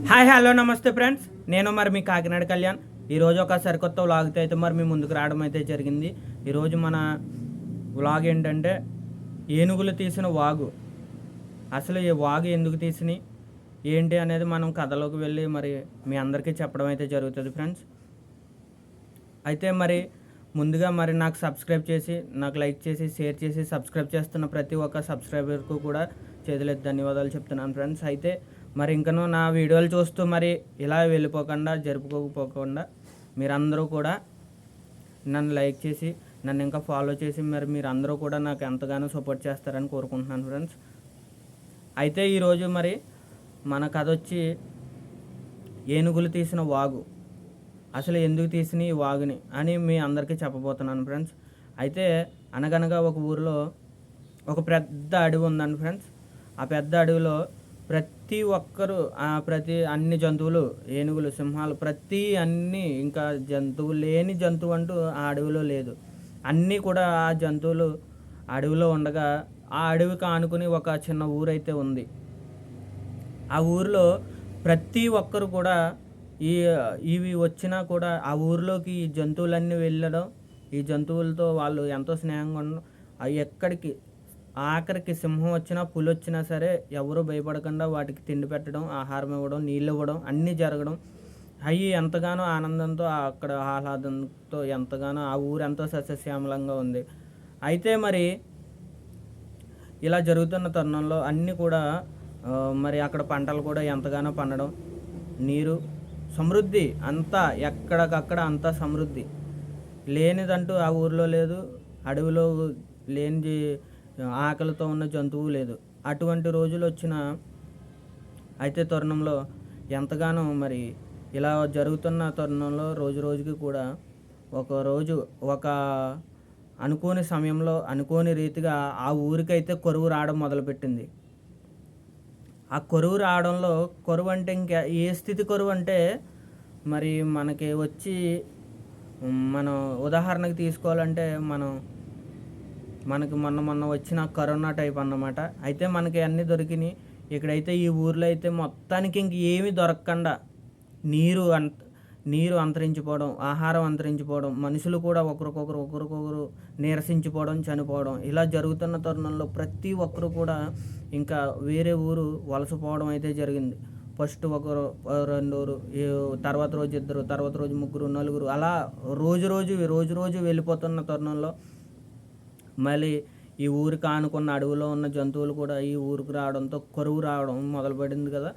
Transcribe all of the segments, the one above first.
Hi hello నమస్తే friends, నేను మరి మీ కాకినాడ కళ్యాణ్. ఈరోజు ఒక సరికొత్త వ్లాగ్తో అయితే మరి మీ ముందుకు రావడం అయితే జరిగింది. ఈరోజు మన వ్లాగ్ ఏంటంటే ఏనుగులు తీసిన వాగు. అసలు ఈ వాగు ఎందుకు తీసినాయి ఏంటి అనేది మనం కథలోకి వెళ్ళి మరి మీ అందరికీ చెప్పడం అయితే జరుగుతుంది ఫ్రెండ్స్. అయితే మరి ముందుగా మరి నాకు సబ్స్క్రైబ్ చేసి, నాకు లైక్ చేసి, షేర్ చేసి, సబ్స్క్రైబ్ చేస్తున్న ప్రతి ఒక్క సబ్స్క్రైబర్కు కూడా చేతులెత్తి ధన్యవాదాలు చెప్తున్నాను ఫ్రెండ్స్. అయితే మరి ఇంకనూ నా వీడియోలు చూస్తూ మరి ఇలా వెళ్ళిపోకుండా, జరుపుకోకపోకుండా మీరందరూ కూడా నన్ను లైక్ చేసి, నన్ను ఇంకా ఫాలో చేసి మరి మీరందరూ కూడా నాకు ఎంతగానో సపోర్ట్ చేస్తారని కోరుకుంటున్నాను ఫ్రెండ్స్. అయితే ఈరోజు మరి మన కథ వచ్చి ఏనుగులు తీసిన వాగు. అసలు ఎందుకు తీసిన ఈ వాగుని అని మీ అందరికీ చెప్పబోతున్నాను ఫ్రెండ్స్. అయితే అనగనగా ఒక ఊరిలో ఒక పెద్ద అడవి ఉందండి ఫ్రెండ్స్. ఆ పెద్ద అడవిలో ప్రతి ఒక్కరు అన్ని జంతువులు, ఏనుగులు, సింహాలు, అన్ని ఇంకా జంతువు లేని జంతువు అంటూ ఆ అడవిలో లేదు. అన్నీ కూడా ఆ జంతువులు అడవిలో ఉండగా ఆ అడవికి ఆనుకుని ఒక చిన్న ఊరైతే ఉంది. ఆ ఊరిలో ప్రతి ఒక్కరు కూడా ఇవి వచ్చినా కూడా ఆ ఊరిలోకి ఈ జంతువులన్నీ వెళ్ళడం, ఈ జంతువులతో వాళ్ళు ఎంతో స్నేహంగా ఉండడం, అవి ఎక్కడికి ఆఖరికి సింహం వచ్చినా, పులి వచ్చినా సరే ఎవరు భయపడకుండా వాటికి తిండి పెట్టడం, ఆహారం ఇవ్వడం, నీళ్ళు ఇవ్వడం అన్నీ జరగడం, అవి ఎంతగానో ఆనందంతో అక్కడ ఆహ్లాదంతో ఎంతగానో ఆ ఊరు ఎంతో సస్యశ్యామలంగా ఉంది. అయితే మరి ఇలా జరుగుతున్న తరుణంలో అన్నీ కూడా మరి అక్కడ పంటలు కూడా ఎంతగానో పండడం, నీరు సమృద్ధి అంతా ఎక్కడికక్కడ అంతా సమృద్ధి. లేనిదంటూ ఆ ఊరిలో లేదు. అడవిలో లేనిది ఆకలితో ఉన్న జంతువు లేదు. అటువంటి రోజులు వచ్చిన అయితే తరుణంలో ఎంతగానో మరి ఇలా జరుగుతున్న తరుణంలో రోజు రోజుకి కూడా ఒకరోజు ఒక అనుకోని సమయంలో అనుకోని రీతిగా ఆ ఊరికైతే కరువు రావడం మొదలుపెట్టింది. ఆ కరువు రావడంలో, కరువు అంటే ఇంకా ఏ స్థితి కరువు అంటే మరి మనకి వచ్చి మనం ఉదాహరణకు తీసుకోవాలంటే మనకి మొన్న వచ్చిన కరోనా టైప్ అన్నమాట. అయితే మనకి అన్నీ దొరికినాయి. ఇక్కడైతే ఈ ఊర్లో అయితే మొత్తానికి ఇంక ఏమీ దొరకకుండా నీరు అంతరించిపోవడం, ఆహారం అంతరించిపోవడం, మనుషులు కూడా ఒకరికొకరు నీరసించిపోవడం, చనిపోవడం ఇలా జరుగుతున్న తరుణంలో ప్రతి ఒక్కరు కూడా ఇంకా వేరే ఊరు వలసపోవడం అయితే జరిగింది. ఫస్ట్ ఒకరు, రెండోరు, తర్వాత రోజు ఇద్దరు, తర్వాత రోజు ముగ్గురు, నలుగురు, అలా రోజు వెళ్ళిపోతున్న తరుణంలో మళ్ళీ ఈ ఊరికి ఆనుకున్న అడవిలో ఉన్న జంతువులు కూడా ఈ ఊరికి రావడంతో కరువు రావడం మొదలుపడింది కదా.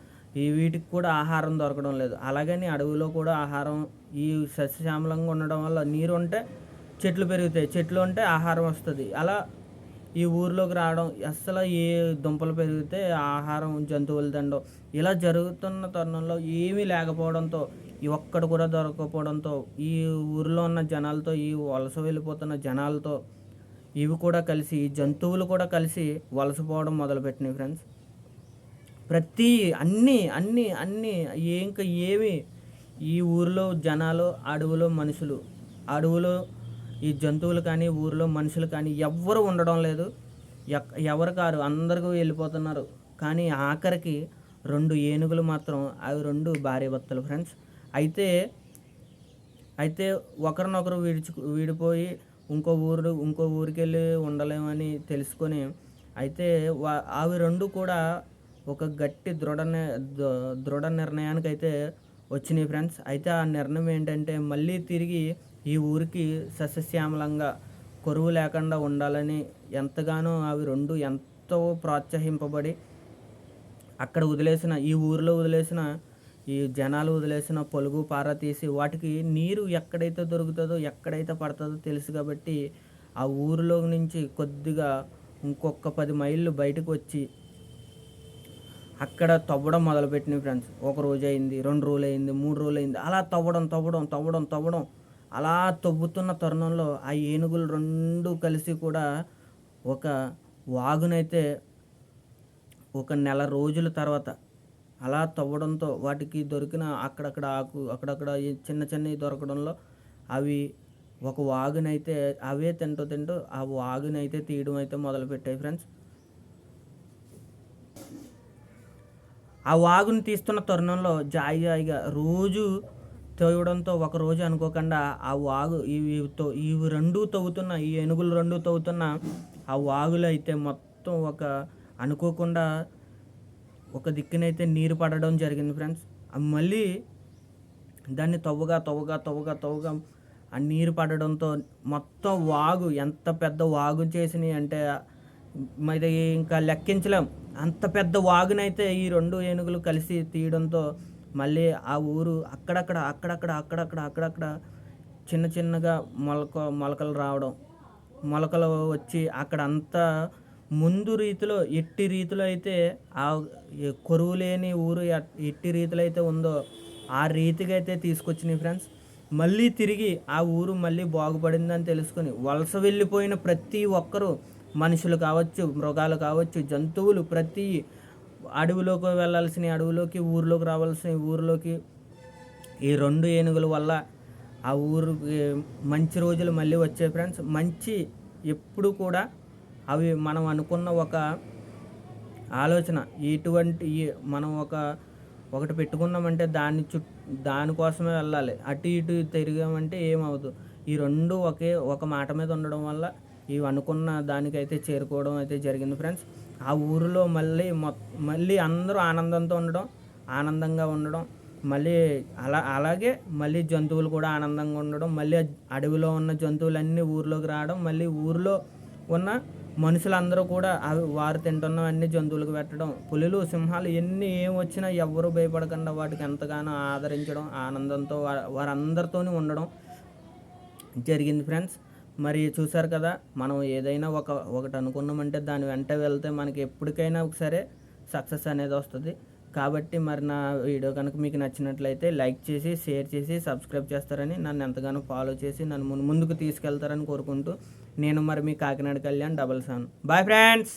వీటికి కూడా ఆహారం దొరకడం లేదు. అలాగని అడవిలో కూడా ఆహారం ఈ సస్యశ్యామలంగా ఉండడం వల్ల నీరు ఉంటే చెట్లు పెరుగుతాయి, చెట్లు ఉంటే ఆహారం వస్తుంది. అలా ఈ ఊరిలోకి రావడం, అస్సలు ఏ దుంపలు పెరిగితే ఆహారం జంతువులు తినడం ఇలా జరుగుతున్న తరుణంలో ఏమీ లేకపోవడంతో, ఒక్కడు కూడా దొరకకపోవడంతో ఈ ఊరిలో ఉన్న జనాలతో, ఈ వలస వెళ్ళిపోతున్న జనాలతో ఇవి కూడా కలిసి, ఈ జంతువులు కూడా కలిసి వలసపోవడం మొదలుపెట్టినాయి ఫ్రెండ్స్. అన్నీ ఇంకా ఏమి ఈ ఊరిలో జనాలు, అడవిలో మనుషులు, అడవిలో ఈ జంతువులు కానీ, ఊరిలో మనుషులు కానీ ఎవ్వరు ఉండడం లేదు. ఎవరు కారు అందరికీ వెళ్ళిపోతున్నారు. కానీ ఆఖరికి 2 ఏనుగులు మాత్రం, అవి 2 భార్యాభర్తలు ఫ్రెండ్స్. అయితే ఒకరినొకరు విడిపోయి ఇంకో ఊరికి వెళ్ళి ఉండలేమని తెలుసుకొని అయితే అవి 2 కూడా ఒక గట్టి దృఢ నిర్ణయానికి అయితే వచ్చినాయి ఫ్రెండ్స్. అయితే ఆ నిర్ణయం ఏంటంటే మళ్ళీ తిరిగి ఈ ఊరికి సస్యశ్యామలంగా కరువు లేకుండా ఉండాలని ఎంతగానో అవి 2 ఎంతో ప్రోత్సహింపబడి అక్కడ ఈ ఊరిలో వదిలేసిన ఈ జనాలు వదిలేసిన పొలుగు పార తీసి వాటికి నీరు ఎక్కడైతే దొరుకుతుందో, ఎక్కడైతే పడుతుందో తెలుసు కాబట్టి ఆ ఊరిలో నుంచి కొద్దిగా ఇంకొక 10 మైళ్ళు బయటకు వచ్చి అక్కడ తవ్వడం మొదలుపెట్టినాయి ఫ్రెండ్స్. 1 రోజు అయింది, 2 రోజులు అయింది, 3 రోజులు అయింది. అలా తవ్వడం అలా తవ్వుతున్న తరుణంలో ఆ ఏనుగులు 2 కలిసి కూడా ఒక వాగునైతే ఒక నెల రోజుల తర్వాత అలా తవ్వడంతో వాటికి దొరికిన అక్కడక్కడ ఆకు, అక్కడక్కడ చిన్నవి దొరకడంలో అవి ఒక వాగునైతే అవే తింటూ ఆ వాగునైతే తీయడం అయితే మొదలుపెట్టాయి ఫ్రెండ్స్. ఆ వాగుని తీస్తున్న తరుణంలో జాయిగా రోజు తవ్వడంతో ఒకరోజు అనుకోకుండా ఆ వాగు ఇవి రెండు తవ్వుతున్న ఈ ఏనుగులు రెండు తవ్వుతున్న ఆ వాగులో అయితే మొత్తం అనుకోకుండా ఒక దిక్కునైతే నీరు పడడం జరిగింది ఫ్రెండ్స్. మళ్ళీ దాన్ని తవ్వగా ఆ నీరు పడడంతో మొత్తం వాగు ఎంత పెద్ద వాగు చేసినాయి అంటే మరి ఇంకా లెక్కించలేం. అంత పెద్ద వాగునైతే ఈ రెండు ఏనుగులు కలిసి తీయడంతో మళ్ళీ ఆ ఊరు అక్కడక్కడ చిన్న చిన్నగా మొలకలు రావడం, మొలకలు వచ్చి అక్కడ అంతా ముందు రీతిలో ఎట్టి రీతిలో అయితే ఆ కొరువు లేని ఊరు ఎట్టి రీతిలో అయితే ఉందో ఆ రీతిగా అయితే తీసుకొచ్చినాయి ఫ్రెండ్స్. మళ్ళీ తిరిగి ఆ ఊరు మళ్ళీ బాగుపడిందని తెలుసుకొని వలస వెళ్ళిపోయిన ప్రతి ఒక్కరూ, మనుషులు కావచ్చు, మృగాలు కావచ్చు, జంతువులు, ప్రతి అడవిలోకి వెళ్ళాల్సిన అడవిలోకి, ఊరిలోకి రావాల్సిన ఊరిలోకి ఈ రెండు ఏనుగుల వల్ల ఆ ఊరికి మంచి రోజులు మళ్ళీ వచ్చాయి ఫ్రెండ్స్. మంచి ఎప్పుడు కూడా అవి మనం అనుకున్న ఒక ఆలోచన ఇటువంటి మనం ఒకటి పెట్టుకున్నామంటే దానికోసమే వెళ్ళాలి. అటు ఇటు తిరిగామంటే ఏమవుతుంది. ఈ రెండు ఒక మాట మీద ఉండడం వల్ల ఇవి అనుకున్న దానికైతే చేరుకోవడం అయితే జరిగింది ఫ్రెండ్స్. ఆ ఊరిలో మళ్ళీ అందరూ ఆనందంగా ఉండడం, మళ్ళీ అలాగే మళ్ళీ జంతువులు కూడా ఆనందంగా ఉండడం, మళ్ళీ అడవిలో ఉన్న జంతువులన్నీ ఊరిలోకి రావడం, మళ్ళీ ఊరిలో ఉన్న మనుషులందరూ కూడా వారు తింటున్నవన్నీ జంతువులకు పెట్టడం, పులులు, సింహాలు ఎన్ని ఏం వచ్చినా ఎవ్వరూ భయపడకుండా వాటికి ఎంతగానో ఆదరించడం, ఆనందంతో వారందరితోనే ఉండడం జరిగింది ఫ్రెండ్స్. మరి చూసారు కదా, మనం ఏదైనా ఒకటి అనుకున్నామంటే దాని వెంట వెళ్తే మనకి ఎప్పటికైనా సరే సక్సెస్ అనేది వస్తుంది. కాబట్టి మరి నా వీడియో కనుక మీకు నచ్చినట్లయితే లైక్ చేసి, షేర్ చేసి, సబ్స్క్రైబ్ చేస్తారని, నన్ను ఎంతగానో ఫాలో చేసి నన్ను ముందుకు తీసుకెళ్తారని కోరుకుంటూ, నేను మరి మీ కాకినాడ కళ్యాణ్ 7 బాయ్ ఫ్రెండ్స్.